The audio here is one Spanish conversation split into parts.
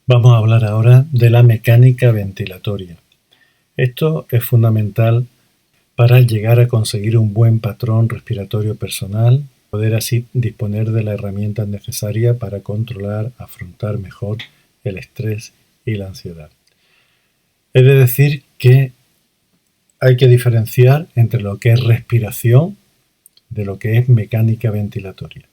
Vamos a hablar ahora de la mecánica ventilatoria. Esto es fundamental para llegar a conseguir un buen patrón respiratorio personal, poder así disponer de la herramienta necesaria para controlar, afrontar mejor el estrés y la ansiedad. He de decir que hay que diferenciar entre lo que es respiración de lo que es mecánica ventilatoria.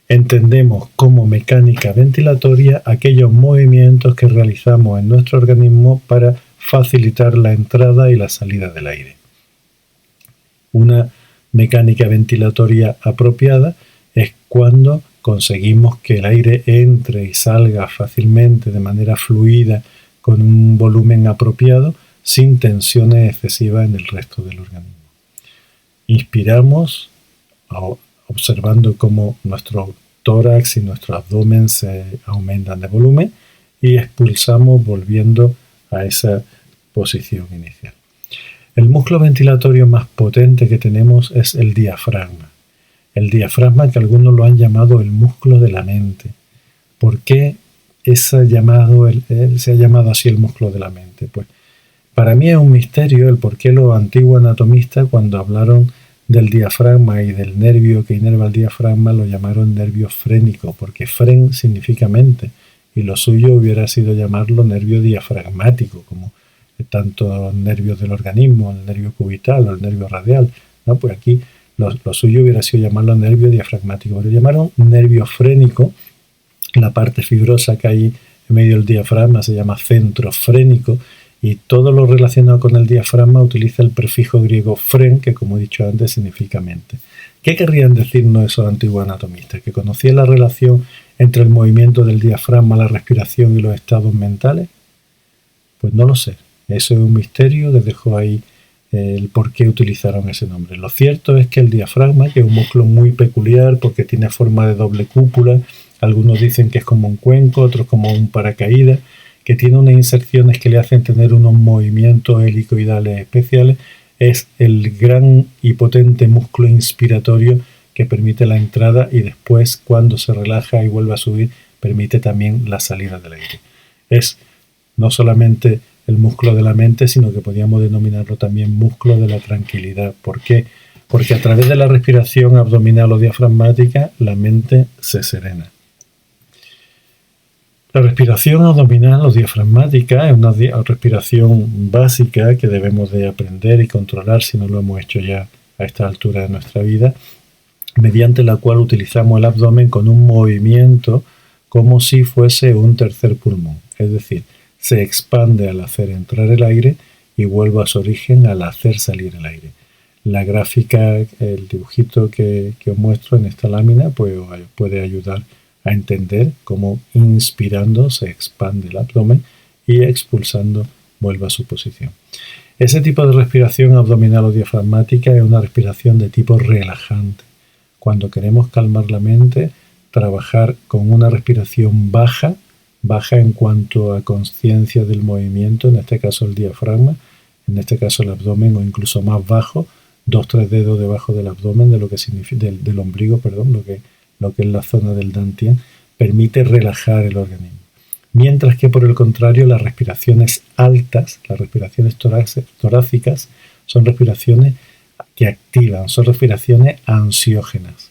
Entendemos como mecánica ventilatoria aquellos movimientos que realizamos en nuestro organismo para facilitar la entrada y la salida del aire. Una mecánica ventilatoria apropiada es cuando conseguimos que el aire entre y salga fácilmente de manera fluida con un volumen apropiado sin tensiones excesivas en el resto del organismo. Inspiramos observando cómo nuestro tórax y nuestro abdomen se aumentan de volumen y expulsamos volviendo a esa posición inicial. El músculo ventilatorio más potente que tenemos es el diafragma. El diafragma, que algunos lo han llamado el músculo de la mente. ¿Por qué se ha llamado así el músculo de la mente? Pues para mí es un misterio el por qué los antiguos anatomistas, cuando hablaron del diafragma y del nervio que inerva el diafragma, lo llamaron nervio frénico, porque fren significa mente, y lo suyo hubiera sido llamarlo nervio diafragmático, como tantos nervios del organismo, el nervio cubital o el nervio radial, ¿no? Pues aquí lo suyo hubiera sido llamarlo nervio diafragmático, pero llamaron nervio frénico. La parte fibrosa que hay en medio del diafragma se llama centro frénico, y todo lo relacionado con el diafragma utiliza el prefijo griego fren, que como he dicho antes significa mente. ¿Qué querrían decirnos esos antiguos anatomistas? ¿Que conocían la relación entre el movimiento del diafragma, la respiración y los estados mentales? Pues no lo sé. Eso es un misterio, les dejo ahí el por qué utilizaron ese nombre. Lo cierto es que el diafragma, que es un músculo muy peculiar porque tiene forma de doble cúpula, algunos dicen que es como un cuenco, otros como un paracaídas, que tiene unas inserciones que le hacen tener unos movimientos helicoidales especiales, es el gran y potente músculo inspiratorio que permite la entrada y después, cuando se relaja y vuelve a subir, permite también la salida del aire. Es no solamente el músculo de la mente, sino que podríamos denominarlo también músculo de la tranquilidad. ¿Por qué? Porque a través de la respiración abdominal o diafragmática, la mente se serena. La respiración abdominal o diafragmática es una respiración básica que debemos de aprender y controlar si no lo hemos hecho ya a esta altura de nuestra vida, mediante la cual utilizamos el abdomen con un movimiento como si fuese un tercer pulmón, es decir, se expande al hacer entrar el aire y vuelve a su origen al hacer salir el aire. La gráfica, el dibujito que os muestro en esta lámina, pues os puede ayudar a entender cómo inspirando se expande el abdomen y expulsando vuelve a su posición. Ese tipo de respiración abdominal o diafragmática es una respiración de tipo relajante. Cuando queremos calmar la mente, trabajar con una respiración baja en cuanto a conciencia del movimiento, en este caso el diafragma, en este caso el abdomen, o incluso más bajo, 2-3 dedos debajo del abdomen, de lo que significa, del ombligo, perdón, lo que es la zona del Dantian, permite relajar el organismo. Mientras que por el contrario, las respiraciones altas, las respiraciones torácicas, son respiraciones que activan, son respiraciones ansiógenas.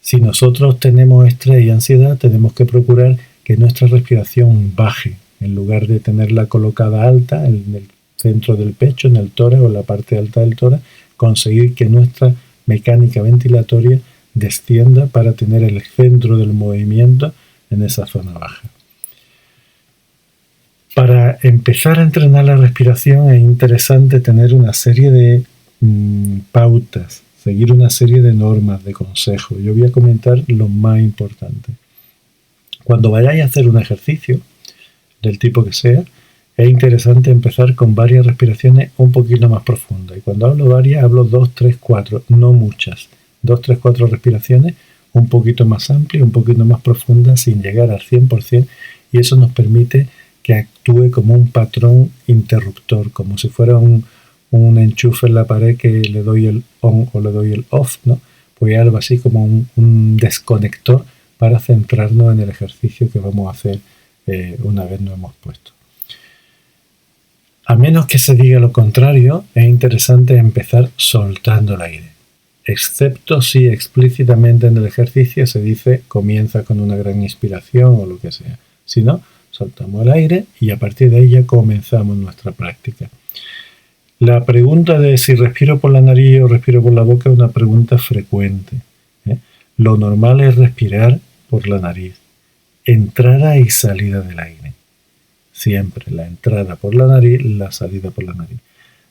Si nosotros tenemos estrés y ansiedad, tenemos que procurar que nuestra respiración baje, en lugar de tenerla colocada alta en el centro del pecho, en el tórax o en la parte alta del tórax, conseguir que nuestra mecánica ventilatoria descienda para tener el centro del movimiento en esa zona baja. Para empezar a entrenar la respiración es interesante tener una serie de pautas, seguir una serie de normas, de consejos. Yo voy a comentar lo más importante. Cuando vayáis a hacer un ejercicio, del tipo que sea, es interesante empezar con varias respiraciones un poquito más profundas. Y cuando hablo varias, hablo 2, 3, 4, no muchas. 2, 3, 4 respiraciones un poquito más amplias, un poquito más profundas, sin llegar al 100%, y eso nos permite que actúe como un patrón interruptor, como si fuera un enchufe en la pared que le doy el on o le doy el off, ¿no? Pues algo así como un desconector para centrarnos en el ejercicio que vamos a hacer una vez nos hemos puesto. A menos que se diga lo contrario, es interesante empezar soltando el aire, excepto si explícitamente en el ejercicio se dice comienza con una gran inspiración o lo que sea. Si no, soltamos el aire y a partir de ahí ya comenzamos nuestra práctica. La pregunta de si respiro por la nariz o respiro por la boca es una pregunta frecuente. Lo normal es respirar por la nariz, entrada y salida del aire. Siempre la entrada por la nariz, la salida por la nariz.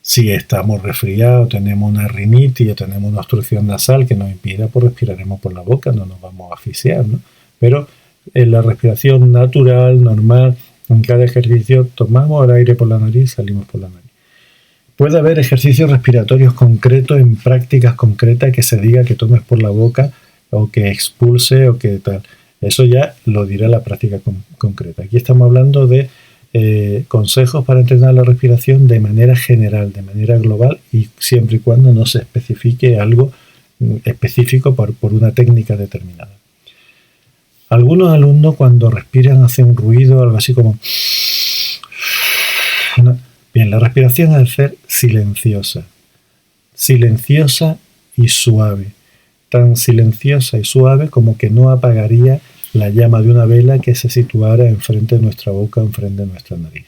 Si estamos resfriados, tenemos una rinitis o tenemos una obstrucción nasal que nos impida, pues respiraremos por la boca, no nos vamos a asfixiar, ¿no? Pero en la respiración natural, normal, en cada ejercicio tomamos el aire por la nariz, salimos por la nariz. Puede haber ejercicios respiratorios concretos en prácticas concretas que se diga que tomes por la boca o que expulse o que tal. Eso ya lo dirá la práctica concreta. Aquí estamos hablando de consejos para entrenar la respiración de manera general, de manera global y siempre y cuando no se especifique algo específico por una técnica determinada. Algunos alumnos cuando respiran hacen un ruido, algo así como... Bien, la respiración ha de ser silenciosa y suave, tan silenciosa y suave como que no apagaría la llama de una vela que se situara enfrente de nuestra boca o enfrente de nuestra nariz.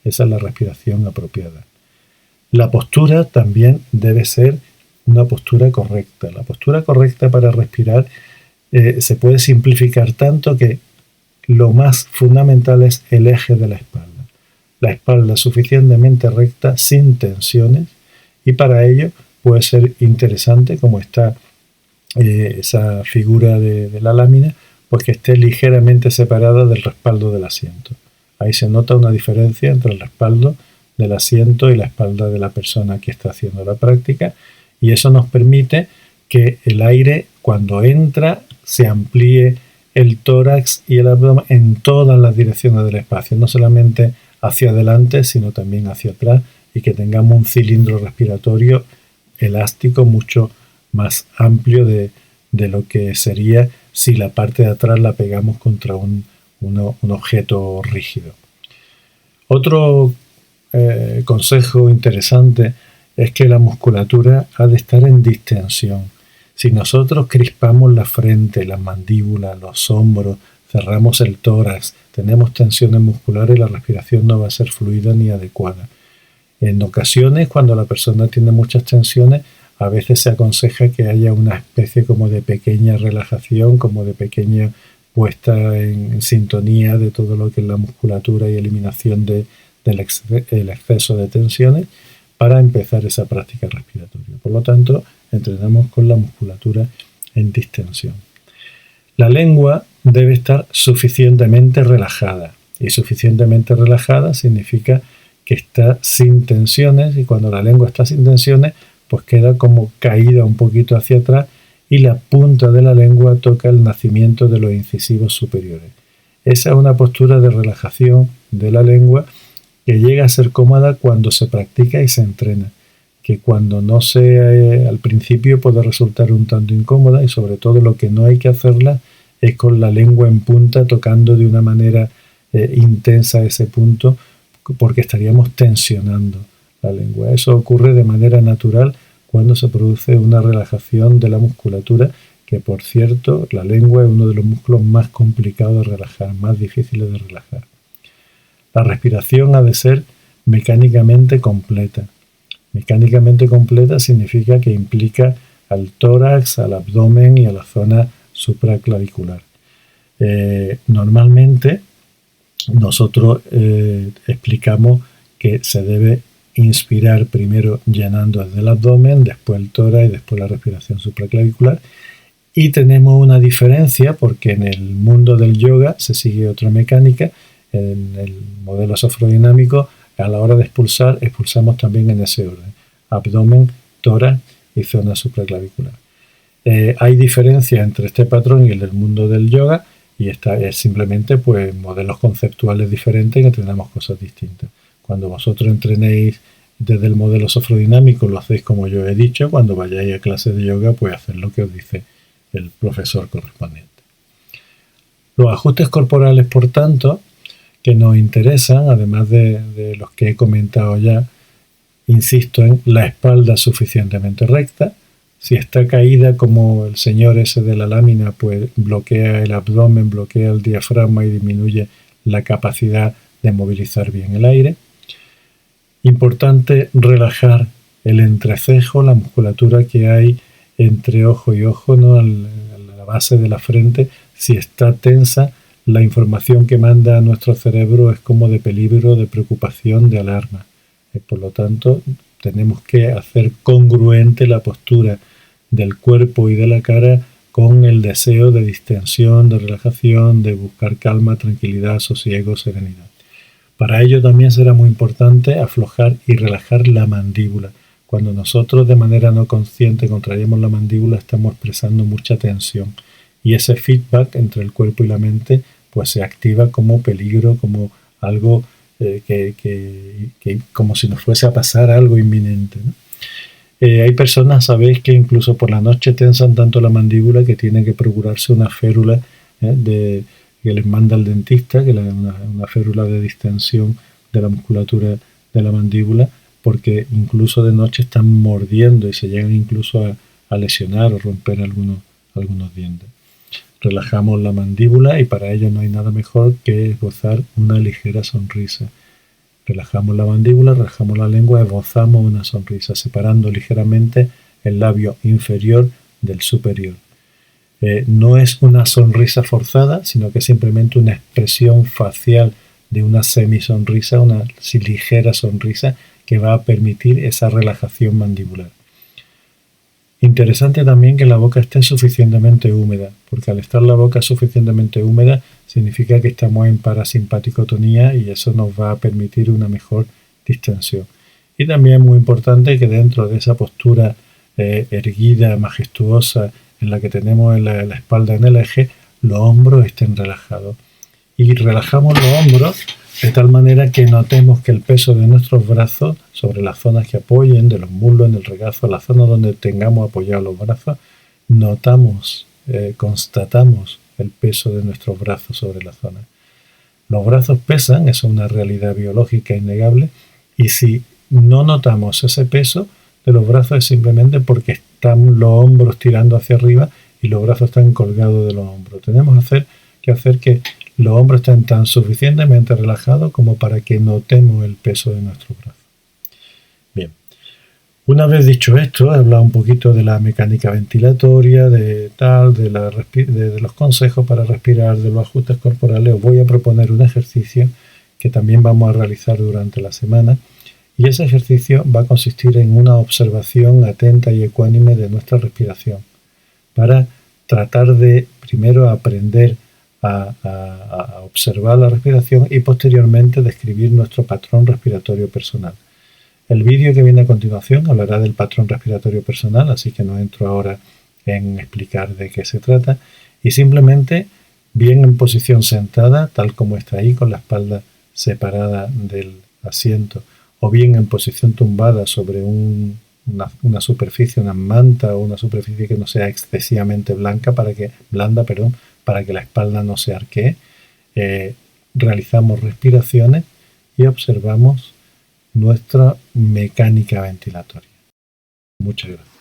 Esa es la respiración apropiada. La postura también debe ser una postura correcta. La postura correcta para respirar se puede simplificar tanto que lo más fundamental es el eje de la espalda. La espalda suficientemente recta, sin tensiones, y para ello puede ser interesante, como está esa figura de la lámina, pues que esté ligeramente separada del respaldo del asiento. Ahí se nota una diferencia entre el respaldo del asiento y la espalda de la persona que está haciendo la práctica, y eso nos permite que el aire, cuando entra, se amplíe el tórax y el abdomen en todas las direcciones del espacio, no solamente hacia adelante, sino también hacia atrás, y que tengamos un cilindro respiratorio elástico mucho más amplio de lo que sería si la parte de atrás la pegamos contra un objeto rígido. Otro consejo interesante es que la musculatura ha de estar en distensión. Si nosotros crispamos la frente, las mandíbulas, los hombros, cerramos el tórax, tenemos tensiones musculares, la respiración no va a ser fluida ni adecuada. En ocasiones, cuando la persona tiene muchas tensiones, a veces se aconseja que haya una especie como de pequeña relajación, como de pequeña puesta en sintonía de todo lo que es la musculatura y eliminación del exceso de tensiones para empezar esa práctica respiratoria. Por lo tanto, entrenamos con la musculatura en distensión. La lengua debe estar suficientemente relajada, y suficientemente relajada significa que está sin tensiones, y cuando la lengua está sin tensiones, pues queda como caída un poquito hacia atrás y la punta de la lengua toca el nacimiento de los incisivos superiores. Esa es una postura de relajación de la lengua que llega a ser cómoda cuando se practica y se entrena, que cuando no al principio puede resultar un tanto incómoda, y sobre todo lo que no hay que hacerla es con la lengua en punta tocando de una manera intensa ese punto, porque estaríamos tensionando la lengua. Eso ocurre de manera natural cuando se produce una relajación de la musculatura, que por cierto la lengua es uno de los músculos más complicados de relajar, más difíciles de relajar. La respiración ha de ser mecánicamente completa. Mecánicamente completa significa que implica al tórax, al abdomen y a la zona supraclavicular. Normalmente nosotros explicamos que se debe inspirar primero llenando desde el abdomen, después el tórax y después la respiración supraclavicular. Y tenemos una diferencia porque en el mundo del yoga se sigue otra mecánica. En el modelo sofrodinámico, a la hora de expulsar, expulsamos también en ese orden: abdomen, tórax y zona supraclavicular. Hay diferencia entre este patrón y el del mundo del yoga, y esta es simplemente pues modelos conceptuales diferentes que entrenamos cosas distintas. Cuando vosotros entrenéis desde el modelo sofrodinámico, lo hacéis como yo he dicho. Cuando vayáis a clase de yoga, pues haced lo que os dice el profesor correspondiente. Los ajustes corporales, por tanto, que nos interesan, además de los que he comentado ya. Insisto en la espalda suficientemente recta. Si está caída como el señor ese de la lámina, pues bloquea el abdomen, bloquea el diafragma y disminuye la capacidad de movilizar bien el aire. Importante relajar el entrecejo, la musculatura que hay entre ojo y ojo, ¿no? A la base de la frente. Si está tensa, la información que manda a nuestro cerebro es como de peligro, de preocupación, de alarma. Por lo tanto, tenemos que hacer congruente la postura del cuerpo y de la cara con el deseo de distensión, de relajación, de buscar calma, tranquilidad, sosiego, serenidad. Para ello también será muy importante aflojar y relajar la mandíbula. Cuando nosotros de manera no consciente contraemos la mandíbula, estamos expresando mucha tensión y ese feedback entre el cuerpo y la mente pues se activa como peligro, como algo que como si nos fuese a pasar algo inminente, ¿no? Hay personas, sabéis, que incluso por la noche tensan tanto la mandíbula que tienen que procurarse una férula que les manda el dentista, que es una férula de distensión de la musculatura de la mandíbula, porque incluso de noche están mordiendo y se llegan incluso a lesionar o romper algunos dientes. Relajamos la mandíbula y para ello no hay nada mejor que esbozar una ligera sonrisa. Relajamos la mandíbula, relajamos la lengua, esbozamos una sonrisa, separando ligeramente el labio inferior del superior. No es una sonrisa forzada, sino que es simplemente una expresión facial de una semisonrisa, una ligera sonrisa que va a permitir esa relajación mandibular. Interesante también que la boca esté suficientemente húmeda, porque al estar la boca suficientemente húmeda significa que estamos en parasimpaticotonía y eso nos va a permitir una mejor distensión. Y también es muy importante que dentro de esa postura erguida, majestuosa, en la que tenemos la espalda en el eje, los hombros estén relajados. Y relajamos los hombros de tal manera que notemos que el peso de nuestros brazos sobre las zonas que apoyen, de los muslos, en el regazo, la zona donde tengamos apoyados los brazos, notamos, constatamos el peso de nuestros brazos sobre la zona. Los brazos pesan, eso es una realidad biológica innegable, y si no notamos ese peso de los brazos es simplemente porque están los hombros tirando hacia arriba y los brazos están colgados de los hombros. Tenemos que hacer que los hombros estén tan suficientemente relajados como para que notemos el peso de nuestros brazos. Bien, una vez dicho esto, he hablado un poquito de la mecánica ventilatoria, de los consejos para respirar, de los ajustes corporales. Os voy a proponer un ejercicio que también vamos a realizar durante la semana. Y ese ejercicio va a consistir en una observación atenta y ecuánime de nuestra respiración para tratar de primero aprender a observar la respiración y posteriormente describir nuestro patrón respiratorio personal. El vídeo que viene a continuación hablará del patrón respiratorio personal, así que no entro ahora en explicar de qué se trata, y simplemente bien en posición sentada, tal como está ahí, con la espalda separada del asiento, o bien en posición tumbada sobre una superficie, una manta o una superficie que no sea excesivamente blanda para que la espalda no se arquee. Realizamos respiraciones y observamos nuestra mecánica ventilatoria. Muchas gracias.